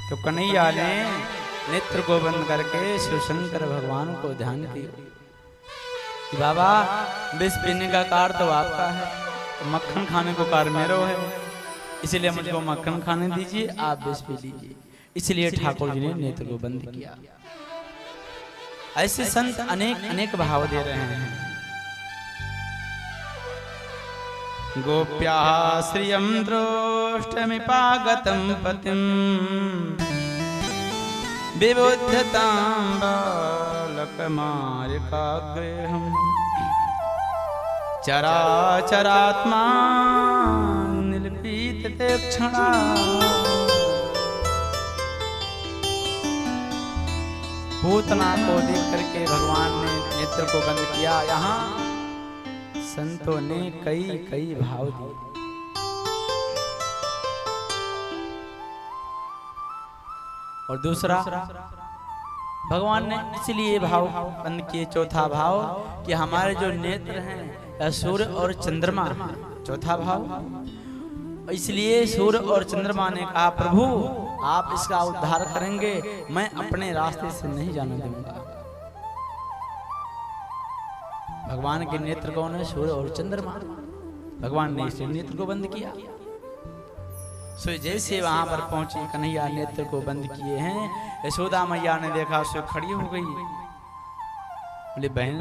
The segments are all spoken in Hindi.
तो कन्हैया ने नेत्र को बंद करके शिव शंकर भगवान को ध्यान किया कि बाबा विष पीने का कार तो आपका है, तो मक्खन खाने को कार मेरा है, इसलिए मुझको मक्खन खाने दीजिए, आप विष पी लीजिए। इसलिए ठाकुर जी ने नेत्र को बंद किया। ऐसे संत अनेक अनेक भाव दे रहे हैं। गोप्याः श्रियं द्रोष्टमिपागतं पतिं विबुध्यतां बालकमार्काग्रेहम् चराचरात्मा निलपीतते क्षणा। पूतना को देख करके भगवान ने नेत्र को बंद किया। यहाँ संतों ने कई कई भाव दिए। और दूसरा भगवान ने इसलिए भाव बंद किए, चौथा भाव कि हमारे जो नेत्र हैं सूर्य और चंद्रमा, चौथा भाव इसलिए सूर्य और चंद्रमा ने कहा प्रभु आप इसका उद्धार करेंगे, मैं अपने रास्ते से नहीं जाने दूंगा। भगवान के नेत्र कौन है? सूर्य और चंद्रमा। भगवान ने इसे नेत्र को बंद किया। सो जैसे वहां पर पहुंची कन्हैया नेत्र को बंद किए हैं, यशोदा मैया ने देखा, सो खड़ी हो गई। बोले बहन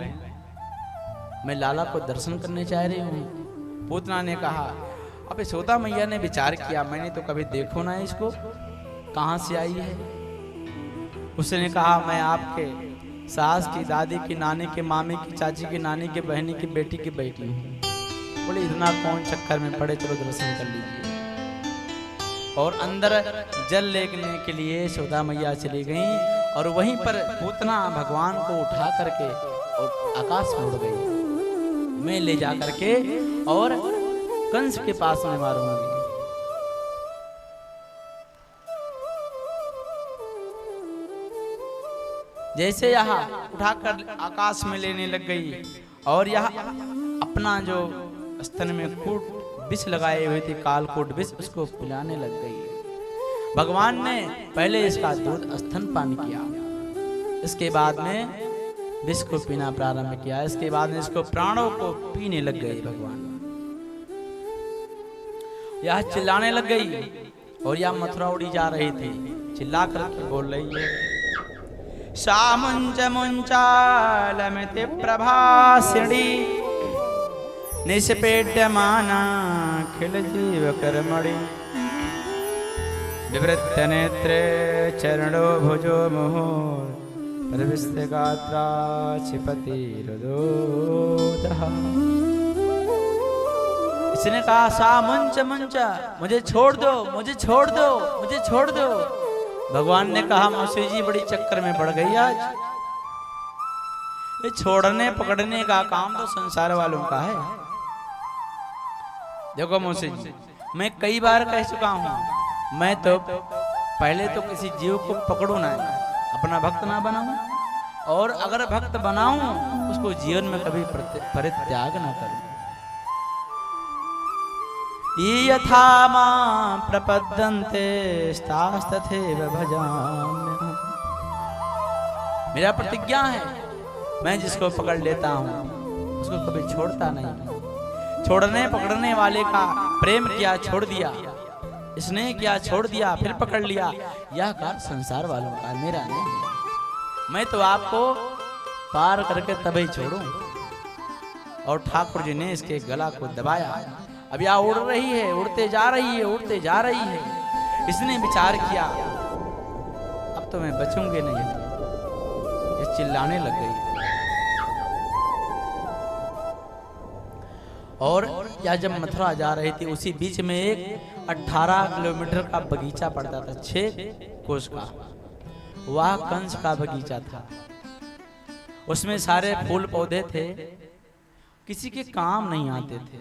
मैं लाला को दर्शन करने चाह रही हूँ। पूतना ने कहा, अब यशोदा मैया ने विचार किया मैंने तो कभी देखो ना इसको, कहाँ से आई है। उसने कहा मैं आपके सास की, दादी की, नानी के, मामी की, चाची की, नानी के, बहनी की बेटी की बेटी हूँ। बोले इतना कौन चक्कर में पड़े, चलो दर्शन कर लीजिए। और अंदर जल लेने के लिए यशोदा मैया चली गई और वहीं पर पूतना भगवान को उठा करके और आकाश में उड़ गई। मैं ले जा करके और कंस के पास में मारूंगी। जैसे यहाँ उठाकर आकाश में लेने लग गई और यहाँ अपना जो स्तन में कूट विष लगाए हुए थे, कालकूट विष, उसको पिलाने लग गई। भगवान ने पहले इसका दूध स्तनपान किया, इसके बाद में विष को पीना प्रारंभ किया, इसके बाद में इसको प्राणों को पीने लग गए। भगवान यह चिल्लाने लग गई और यह मथुरा उड़ी जा रही थी, चिल्ला करके बोल रही है सामुंच मुंचालमिति प्रभासिणी निष्पेड्यमाना खिल जीव कर्मणि विवृत्त नेत्रे चरणो भुजो मुहुर प्रविष्ट गात्रा क्षिपति रुदोदः। इसने कहा सामुंच मुंच, मुझे छोड़ दो, मुझे छोड़ दो, मुझे छोड़ दो। भगवान ने कहा मौसी जी बड़ी चक्कर में पड़ गई आज, ये छोड़ने पकड़ने का काम तो संसार वालों का है। देखो मौसी जी मैं कई बार कह चुका हूं, मैं तो पहले तो किसी जीव को पकड़ू ना, अपना भक्त ना बनाऊं, और अगर भक्त बनाऊं उसको जीवन में कभी परित्याग ना करूं। यथा मां प्रपद्यन्ते तास्तथैव भजाम्यहम्। मेरा प्रतिज्ञा है मैं जिसको पकड़ लेता हूं उसको कभी छोड़ता नहीं। छोड़ने पकड़ने वाले का प्रेम किया छोड़ दिया, स्नेह किया छोड़ दिया, फिर पकड़ लिया, यह कार्य संसार वालों का, मेरा नहीं। मैं तो आपको पार करके तभी छोड़ूं। और ठाकुर जी ने इसके गला को दबाया। अब यह उड़ रही है, उड़ते जा रही है, उड़ते जा रही है। इसने विचार किया अब तो मैं बचूंगी नहीं। ये चिल्लाने लग गई और यह जब मथुरा जा रही थी उसी बीच में एक 18 किलोमीटर का बगीचा पड़ता था, 6 कोस का। वह कंस का बगीचा था। उसमें सारे फूल पौधे थे, किसी के काम नहीं आते थे।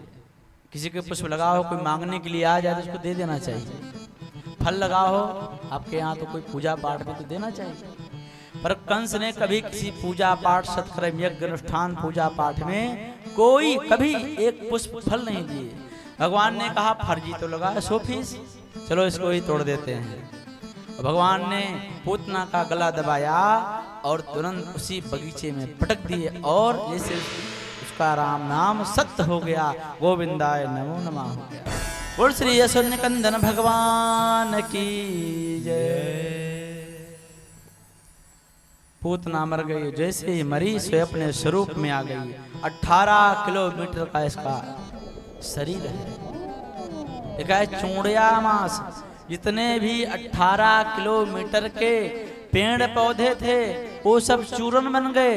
किसी के पुष्प लगा हो, कोई मांगने के लिए आ जाए तो उसको दे देना चाहिए। फल लगा हो आपके यहाँ तो कोई पूजा पाठ में तो देना चाहिए। पर कंस ने कभी किसी पूजा पाठ, सत्कर्म, यज्ञ, अनुष्ठान, पूजा पाठ में कोई कभी एक पुष्प फल नहीं दिए। भगवान ने कहा फर्जी तो लगा 100 फीस, चलो इसको ही तोड़ देते हैं। भगवान ने पूतना का गला दबाया और तुरंत उसी बगीचे में पटक दिए और जैसे उसका राम नाम सत्य हो गया, गोविंदाय नमो नमः हो गया। बोल श्री यशोधन कंदन भगवान की जय। पूतना मर गई, जैसे ही मरी सो अपने स्वरूप में आ गई। 18 किलोमीटर का इसका शरीर है। एक है चूड़िया मांस। जितने भी 18 किलोमीटर के पेड़ पौधे थे वो सब चूरन बन गए।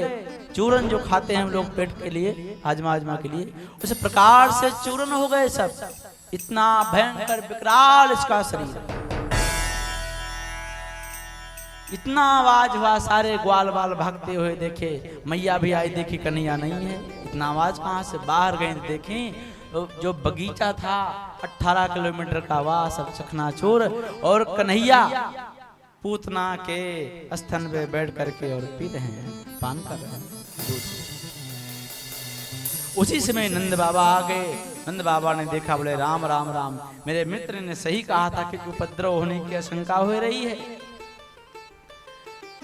चूरन जो खाते हैं हम लोग पेट के लिए, हाजमा हाजमा के लिए, उस प्रकार से चूरन हो गए सब। इतना भयंकर विकराल इसका शरीर। इतना आवाज हुआ, सारे ग्वाल बाल भागते हुए देखे। मैया भी आई, देखी कन्हैया नहीं है। इतना आवाज कहाँ से? बाहर गए देखें जो बगीचा था 18 किलोमीटर का, वह सब चकनाचूर। और कन्हैया पूतना के स्तन पे बैठ करके और पी रहे हैं, पान कर रहे हैं दूध। उसी समय नंद बाबा आ गए। नंद बाबा ने देखा, बोले राम राम राम, मेरे मित्र ने सही कहा था कि उपद्रव होने की आशंका हो रही है।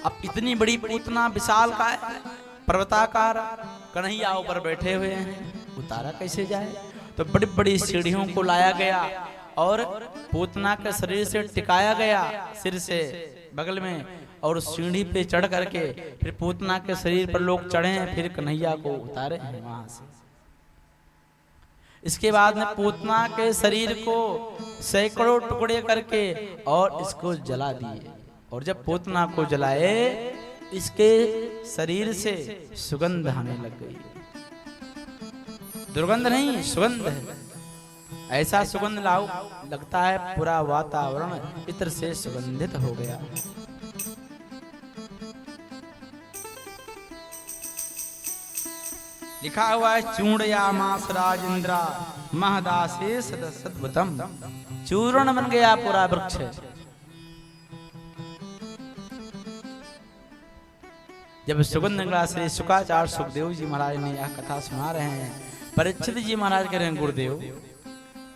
अब इतनी बड़ी पूतना विशाल का है, पर्वताकार, कन्हैया ऊपर बैठे हुए हैं, उतारा कैसे जाए? तो बड़ी बड़ी सीढ़ियों को लाया गया और पूतना के शरीर से टिकाया गया, सिर से बगल में, और सीढ़ी पे चढ़ करके फिर पूतना के शरीर पर लोग चढ़े हैं, फिर कन्हैया को उतारे हैं वहां से। इसके बाद में पूतना के शरीर को सैकड़ों टुकड़े करके और इसको जला दिए। और जब पूतना को जलाए, इसके शरीर से सुगंध आने लग गई। दुर्गंध नहीं, सुगंध है। ऐसा सुगंध लाओ लगता है पूरा वातावरण इत्र से सुगंधित हो गया। लिखा हुआ है चूड़या मास राजेंद्रा महदासे सदसद्भुतम। चूर्ण बन गया पूरा वृक्ष। जब सुगंध निकला, श्री शुकाचार्य सुखदेव जी महाराज ने यह कथा सुना रहे हैं। परीक्षित जी महाराज कह रहे हैं, गुरुदेव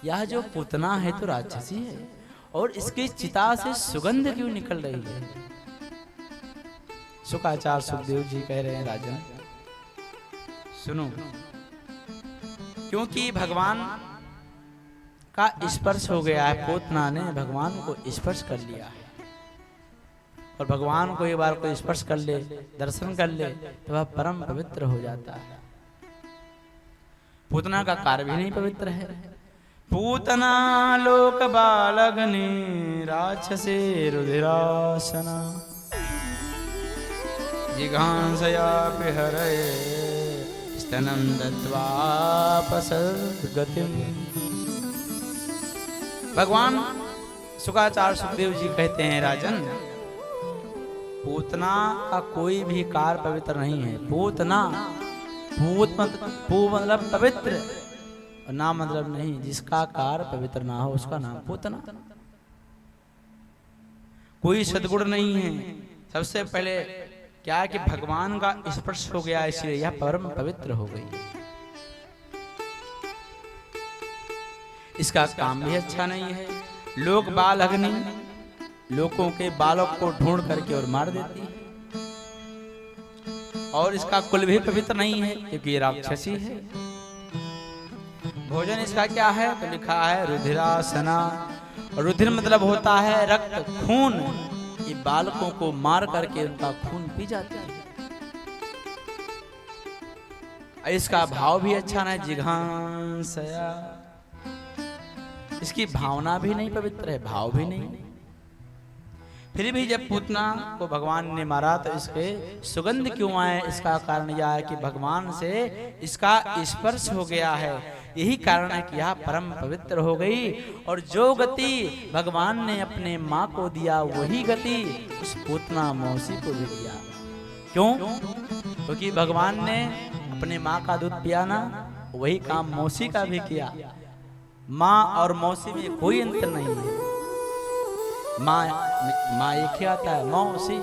यह जो पूतना है तो राक्षसी है, और इसकी चिता से सुगंध क्यों निकल रही है? शुकाचार्य सुखदेव जी कह रहे हैं, राजन सुनो, क्योंकि भगवान का स्पर्श हो गया है। पूतना ने भगवान को स्पर्श कर लिया है, और भगवान को एक बार कोई स्पर्श कर ले, दर्शन कर ले, तो वह परम पवित्र हो जाता है। पूतना का कार्य भी नहीं पवित्र है। पूतना लोक बालग्नि राक्षसे रुधिरासना जिघांसया पिहरे स्तनं दत्वा पसद्गतिम्। भगवान शुकाचार्य सुखदेव जी कहते हैं, राजन पूतना का कोई भी कार्य पवित्र नहीं है। पूतना, पूत मतलब पवित्र, ना मतलब नहीं, जिसका कार्य पवित्र ना हो उसका नाम पूतना। कोई सद्गुण नहीं है। सबसे पहले क्या है कि भगवान का स्पर्श हो गया, इसलिए यह परम पवित्र हो गई। इसका काम भी अच्छा नहीं है। लोक बाल अग्नि, लोगों के बालों को ढूंढ करके और मार देती है। और इसका कुल भी पवित्र नहीं है, क्योंकि ये राक्षसी है। भोजन इसका क्या है? तो लिखा है रुधिरासना। रुधिर मतलब होता है रक्त, खून। ये बालकों को मार करके उनका खून पी जाती है। इसका भाव भी अच्छा नहीं, जिघांसया। इसकी भावना भी नहीं पवित्र है, भाव भी नहीं। फिर भी जब पूतना को भगवान ने मारा तो इसके सुगंध क्यों आए? इसका कारण यह है कि भगवान से इसका स्पर्श हो गया है। यही कारण है कि यह परम पवित्र हो गई। और जो गति भगवान ने अपने माँ को दिया, वही गति उस पूतना मौसी को भी दिया। क्यों? क्योंकि भगवान ने अपने माँ का दूध पिया ना, वही काम मौसी का भी किया। माँ और मौसी में कोई अंतर नहीं है। माँ एक ही आता है, मौसी।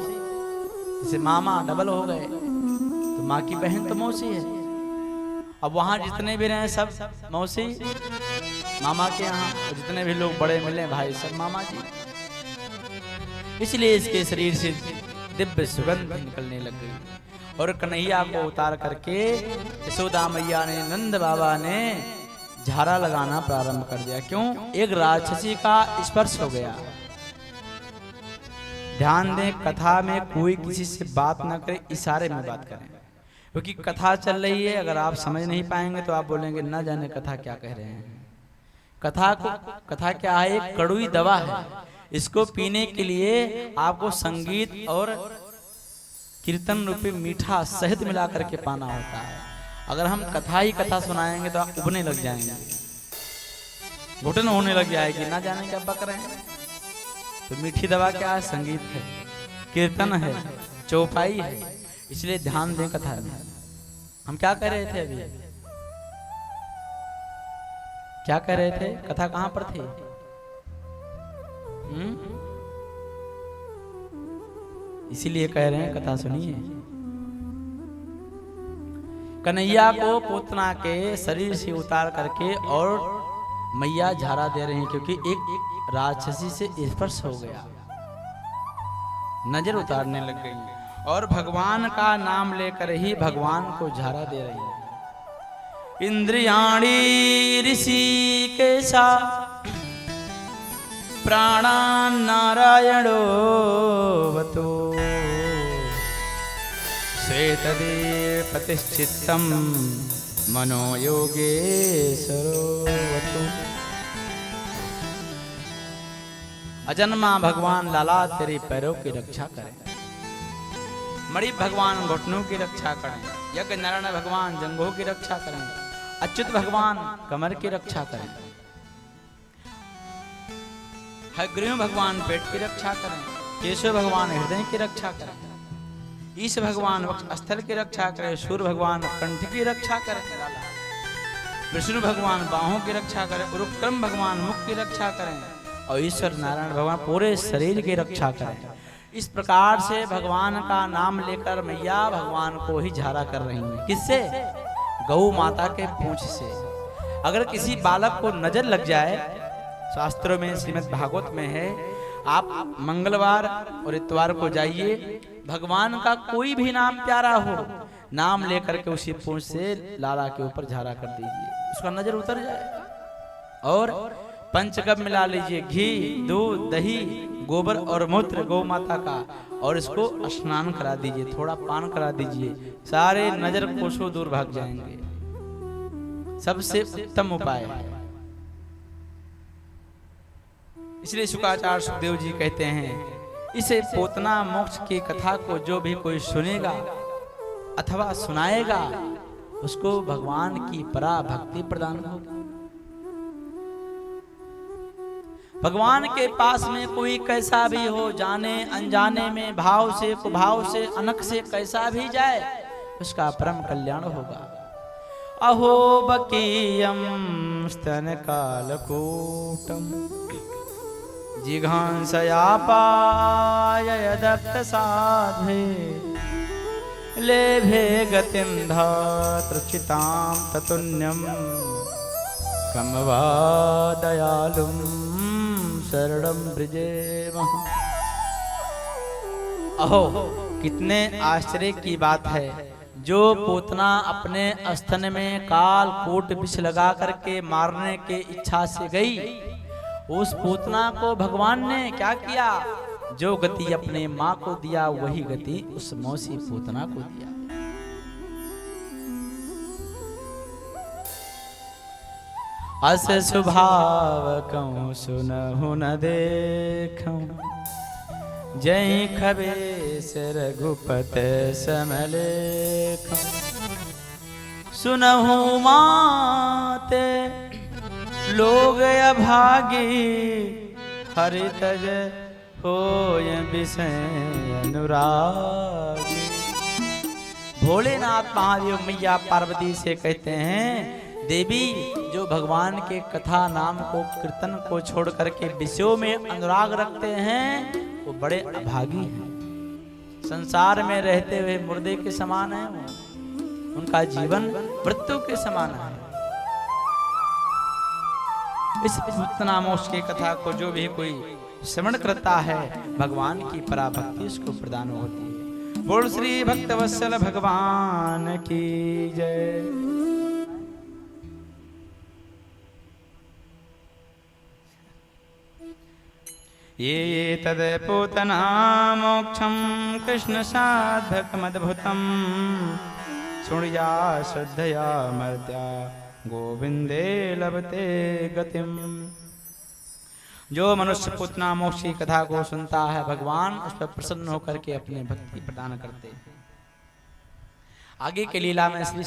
जैसे मामा डबल हो गए तो माँ की बहन तो मौसी है। अब वहां जितने भी रहे सब मौसी, मामा के यहाँ जितने भी लोग बड़े मिले भाई सब मामा जी। इसलिए इसके शरीर से दिव्य सुगंध निकलने लग गई। और कन्हैया को उतार करके यशोदा मैया ने, नंद बाबा ने झाड़ा लगाना प्रारंभ कर दिया। क्यों? एक राक्षसी का स्पर्श हो गया। ध्यान दें, कथा में कोई किसी से बात ना करे, इशारे में बात करें, क्योंकि कथा चल रही है। अगर आप समझ नहीं पाएंगे तो आप बोलेंगे ना जाने कथा क्या कह रहे हैं। कथा क्या है? एक कड़वी दवा है। इसको पीने के लिए आपको संगीत और कीर्तन रूपी मीठा शहद मिला करके पाना होता है। अगर हम कथा ही कथा सुनाएंगे तो आप उबने लग जाएंगे, घुटन होने लग जाएगी, ना जाने क्या बक रहे हैं। तो मीठी दवा क्या है? संगीत है, कीर्तन है, चौपाई है। इसलिए ध्यान दें कथा में। हम क्या कह रहे थे अभी? क्या कह रहे थे? कथा कहां पर थी? इसीलिए कह रहे हैं कथा सुनिए। कन्हैया को पूतना के शरीर से उतार करके और मैया झाड़ा दे रही हैं, क्योंकि एक राक्षसी से स्पर्श हो गया, नजर उतारने लग गई और भगवान का नाम लेकर ही भगवान को झाड़ा दे रही है। इंद्रियाणी ऋषिकेशा प्राणान् नारायणो वतो श्वेतदे प्रतिष्ठितं मनो योगेश्वरो वतो। अजन्मा भगवान लाला तेरे पैरों की रक्षा करें, मणि भगवान घुटनों की रक्षा करें, यज्ञ नारायण भगवान जंघों की रक्षा करें, अच्युत भगवान कमर की रक्षा करें, हयग्रीव भगवान पेट की रक्षा करें, केशव भगवान हृदय की रक्षा करें, ईश भगवान वक्षस्थल की रक्षा करें, सूर्य भगवान कंठ की रक्षा करें, विष्णु भगवान बाहों की रक्षा करें, उरुक्रम भगवान मुख की रक्षा करें और ईश्वर नारायण भगवान पूरे शरीर की रक्षा करें। इस प्रकार से भगवान का नाम लेकर मैया भगवान को ही झाड़ा कर रही हैं। किससे? गौ माता के पूंछ से। अगर किसी बालक को नजर लग जाए, शास्त्रों में श्रीमद् भागवत में है, आप मंगलवार और इतवार को जाइए, भगवान का कोई भी नाम प्यारा हो, नाम लेकर के उसी पूंछ से लाला के ऊपर झाड़ा कर दीजिए, उसका नजर उतर जाएगा। और पंचगव्य मिला लीजिए, घी, दूध, दही, गोबर और मूत्र गौ माता का, और इसको स्नान करा दीजिए, थोड़ा पान करा दीजिए, सारे नजर कोसों दूर भाग जाएंगे। सबसे उत्तम उपाय है। इसलिए शुकाचार्य सुखदेव जी कहते हैं, इसे पोतना मोक्ष की कथा को जो भी कोई सुनेगा अथवा सुनाएगा, उसको भगवान की परा भक्ति प्रदान होगी। भगवान के पास में कोई कैसा भी हो, जाने अनजाने में, भाव से कुभाव से, अनख से कैसा भी जाए, उसका परम कल्याण होगा। अहो बकीयम स्तन कालकूटम जिघांसया पाय दत्त साधे लेभे गतिं धात्रचितां ततुन्यम कम वा दयालुं शरणं ब्रजेमः। अहो, कितने आश्चर्य की बात है, जो पूतना अपने स्तन में काल कूट विष लगा करके मारने के इच्छा से गई, उस पूतना को भगवान ने क्या किया? जो गति अपने माँ को दिया, वही गति उस मौसी पूतना को दिया। अस स्वभाव कहूँ सुनहु न देखूं, जय खबेश रघुपत समलेखूं। सुनहु माते लोग अभागी, हरि तज होय विषय अनुरागी। भोलेनाथ महादेव मैया पार्वती से कहते हैं, देवी, जो भगवान के कथा नाम को, कीर्तन को छोड़ करके विषयों में अनुराग रखते हैं, वो बड़े अभागी हैं। संसार में रहते हुए मुर्दे के समान है, उनका जीवन मृत्यु के समान है। इस पूतना मोक्ष की कथा को जो भी कोई श्रवण करता है भगवान की पराभक्ति उसको प्रदान होती है। बोल श्री भक्तवत्सल भगवान की जय। ये तद पूतना मोक्षम कृष्ण साधकमद्भुतम सुनिया श्रद्धया मर्त्या गोविंदे लभते गतिम। जो मनुष्य पूतना मोक्ष की कथा को सुनता है भगवान उस पर प्रसन्न होकर के अपने भक्ति प्रदान करते हैं। आगे के लीला में श्री